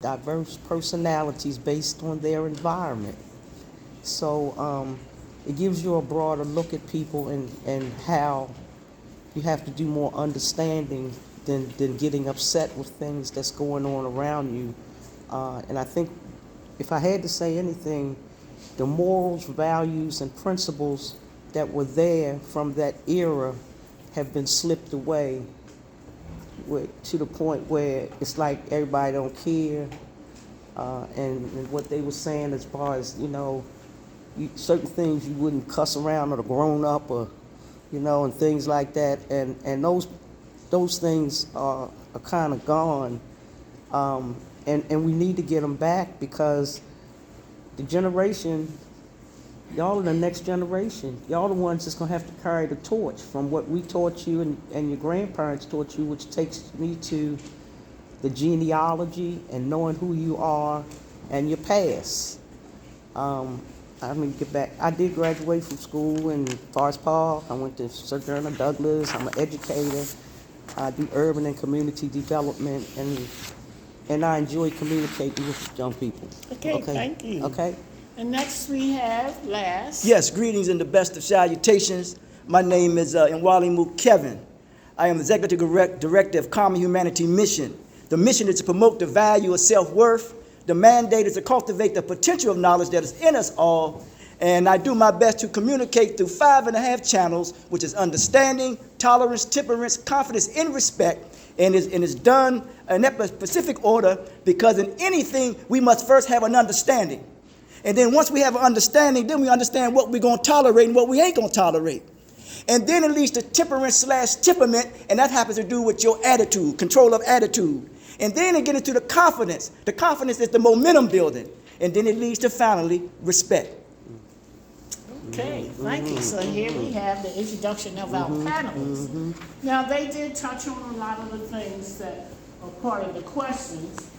diverse personalities based on their environment. So it gives you a broader look at people and how you have to do more understanding than getting upset with things that's going on around you. And I think if I had to say anything, the morals, values, and principles that were there from that era have been slipped away to the point where it's like everybody don't care. And what they were saying as far as, certain things you wouldn't cuss around at a grown up or, and things like that. And those things are kind of gone. And we need to get them back because the generation, y'all are the next generation. Y'all the ones that's gonna have to carry the torch from what we taught you and your grandparents taught you, which takes me to the genealogy and knowing who you are and your past. Get back. I did graduate from school in Forest Park. I went to Sojourner Douglas. I'm an educator. I do urban and community development, and I enjoy communicating with young people. Okay, thank you. Okay. And next we have Last. Yes, greetings and the best of salutations. My name is Nwalimu Kevin. I am Executive Director of Common Humanity Mission. The mission is to promote the value of self-worth. The mandate is to cultivate the potential of knowledge that is in us all. And I do my best to communicate through 5.5 channels, which is understanding, tolerance, temperance, confidence, and respect. And it's done in that specific order because in anything, we must first have an understanding. And then once we have an understanding, then we understand what we're going to tolerate and what we ain't going to tolerate. And then it leads to temperament/temperament, and that happens to do with your attitude, control of attitude. And then it gets into the confidence. The confidence is the momentum building. And then it leads to finally respect. Okay, thank you. So here we have the introduction of our panelists. Now, they did touch on a lot of the things that are part of the questions.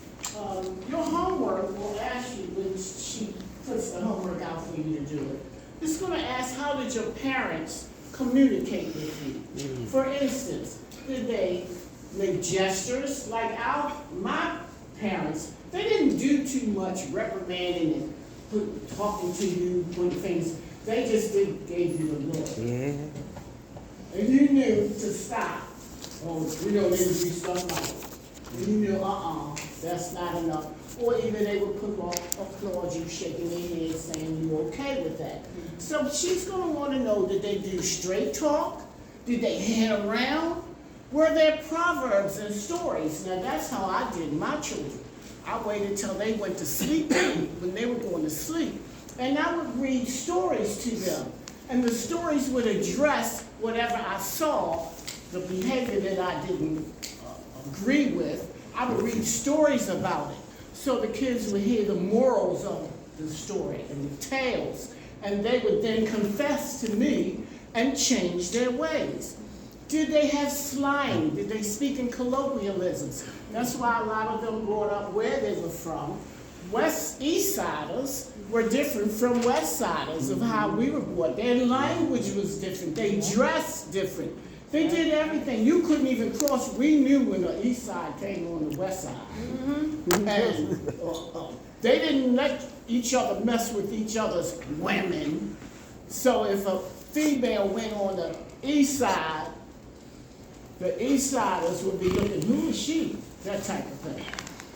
Your homework will ask you, when she puts the homework out for you to do it, it's going to ask, how did your parents communicate with you? For instance, did they make gestures? Like my parents, they didn't do too much reprimanding and talking to you when things, they just gave you a look. Yeah. And you knew to stop. Oh, we don't need to do stuff like it. And you knew, that's not enough. Or even they would applaud you, shaking their head, saying you're okay with that. So she's going to want to know, did they do straight talk? Did they hang around? Were there proverbs and stories? Now that's how I did my children. I waited till they went to sleep when they were going to sleep. And I would read stories to them. And the stories would address whatever I saw, the behavior that I didn't agree with. I would read stories about it. So the kids would hear the morals of the story and the tales. And they would then confess to me and change their ways. Did they have slang? Did they speak in colloquialisms? That's why a lot of them brought up where they were from. East Siders were different from West Siders of how we were brought. Their language was different. They dressed different. They did everything. You couldn't even cross. We knew when the East Side came on the West Side. And they didn't let each other mess with each other's women. So if a female went on the East Side, the East Siders would be looking, who is she? That type of thing.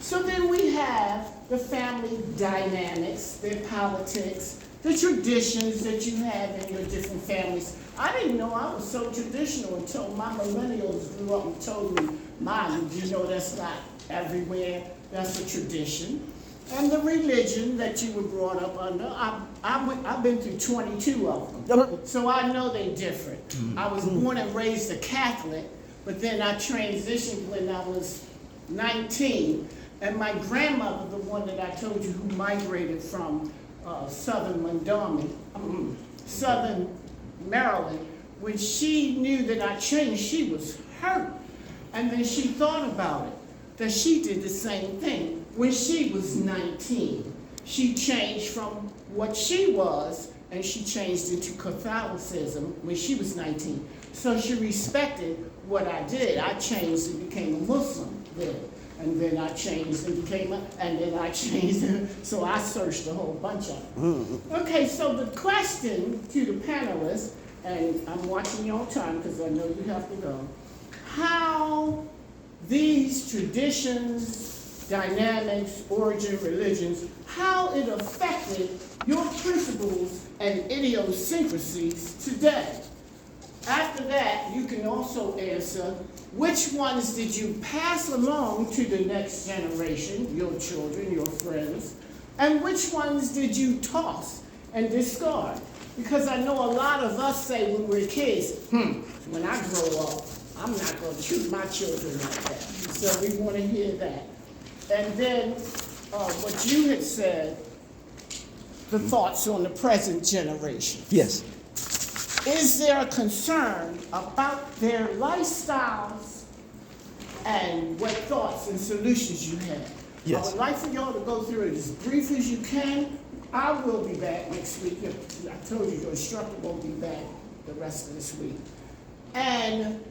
So then we have the family dynamics, their politics, the traditions that you have in your different families. I didn't know I was so traditional until my millennials grew up and told me, Mom, you know that's not everywhere, that's a tradition. And the religion that you were brought up under, I've been through 22 of them, so I know they're different. I was born and raised a Catholic, but then I transitioned when I was 19, and my grandmother, the one that I told you who migrated from southern Maryland, when she knew that I changed, she was hurt. And then she thought about it, that she did the same thing. When she was 19, she changed from what she was, and she changed into Catholicism when she was 19. So she respected what I did. I changed and became a Muslim then. and then I changed and and then I changed, so I searched a whole bunch of them. Okay, so the question to the panelists, and I'm watching your time because I know you have to go, how these traditions, dynamics, origin, religions, how it affected your principles and idiosyncrasies today. After that, you can also answer, which ones did you pass along to the next generation, your children, your friends, and which ones did you toss and discard? Because I know a lot of us say when we're kids, when I grow up, I'm not going to treat my children like that. So we want to hear that. And then what you had said, the thoughts on the present generation. Yes. Is there a concern about their lifestyles and what thoughts and solutions you have? Yes. I would like for y'all to go through it as brief as you can. I will be back next week. I told you your instructor won't be back the rest of this week. And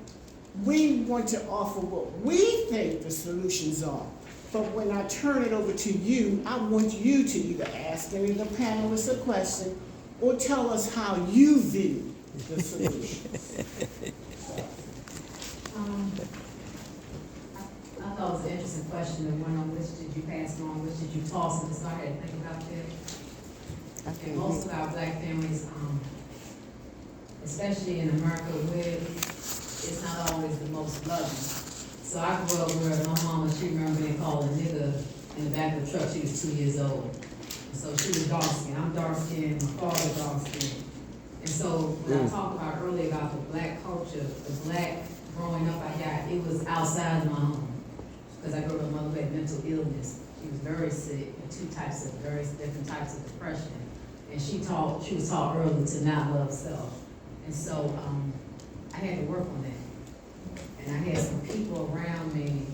we want to offer what we think the solutions are. But when I turn it over to you, I want you to either ask any of the panelists a question or tell us how you view the solutions. I thought it was an interesting question, the one on which did you pass on, which did you toss, and start to think about that. And most of our black families, especially in America, where it's not always the most loving. So I grew up where my mama, she remember being called a nigga in the back of the truck. She was 2 years old. And so she was dark skinned. I'm dark skinned, my father dark skinned. And so when I talked about earlier about the black culture, the black growing up I got, it was outside of my home. Because I grew up with a mother who had mental illness. She was very sick with very different types of depression. And she was taught early to not love self. And so I had to work on that. And I had some people around me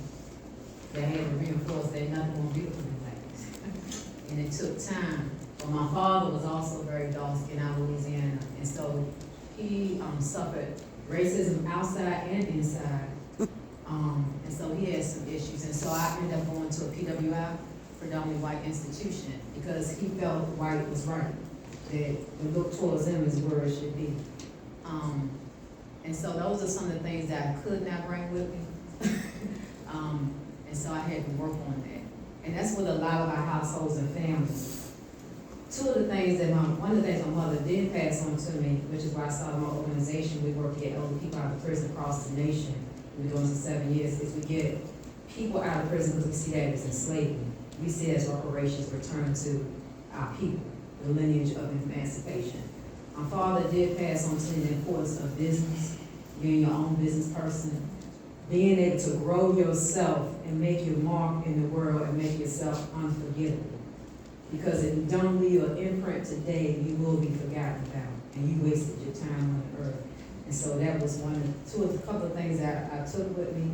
that had to reinforce that nothing more beautiful than blackness. And it took time. But my father was also very dark-skinned out of Louisiana. And so he suffered racism outside and inside. And so he had some issues. And so I ended up going to a PWI, predominantly white institution, because he felt white was right. That the look towards him is where it should be. And so those are some of the things that I could not bring with me. And so I had to work on that. And that's with a lot of our households and families. One of the things my mother did pass on to me, which is why I started my organization, we work to get older people out of prison across the nation. We've been doing this for 7 years, is we get people out of prison because we see that as enslavement. We see it as reparations return to our people, the lineage of emancipation. My father did pass on to me the importance of business, being your own business person, being able to grow yourself and make your mark in the world and make yourself unforgettable. Because if you don't leave an imprint today, you will be forgotten about, and you wasted your time on the earth. And so that was a couple of things that I took with me,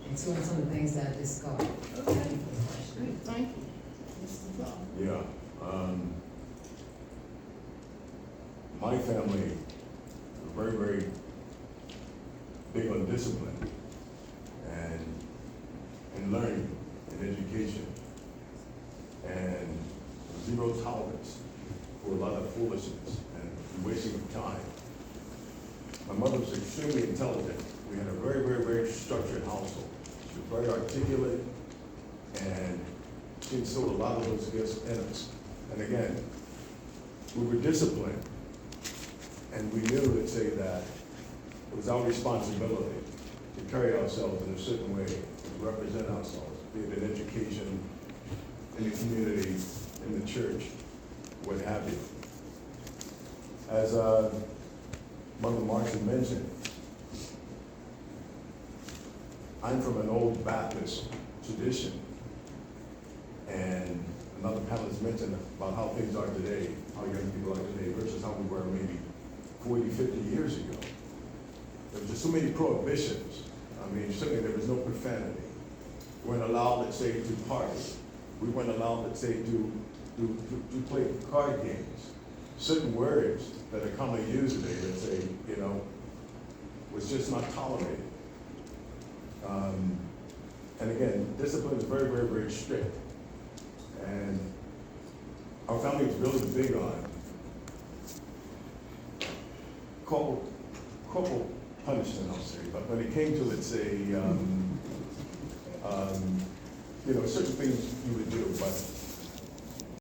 and some of the things that I discarded. Okay. Great, thank you. Mr. Ball. Yeah. My family is very, very big on discipline and learning and education and zero tolerance for a lot of foolishness and wasting of time. My mother was extremely intelligent. We had a very, very, very structured household. She was very articulate, and she instilled a lot of those gifts in us. And again, we were disciplined, and we knew to say that it was our responsibility to carry ourselves in a certain way, to represent ourselves, be it in education, in the community, in the church, what have you. As Mother Martin mentioned, I'm from an old Baptist tradition, and another panelist mentioned about how things are today, how young people are today versus how we were maybe 40, 50 years ago. There were just so many prohibitions. I mean, certainly there was no profanity. We weren't allowed, let's say, to party. We weren't allowed, let's say, to play card games. Certain words that are commonly used today, let's say, was just not tolerated. And again, discipline is very, very, very strict. And our family is really big on corporal punishment, I'll say. But when it came to, let's say, certain things you would do, but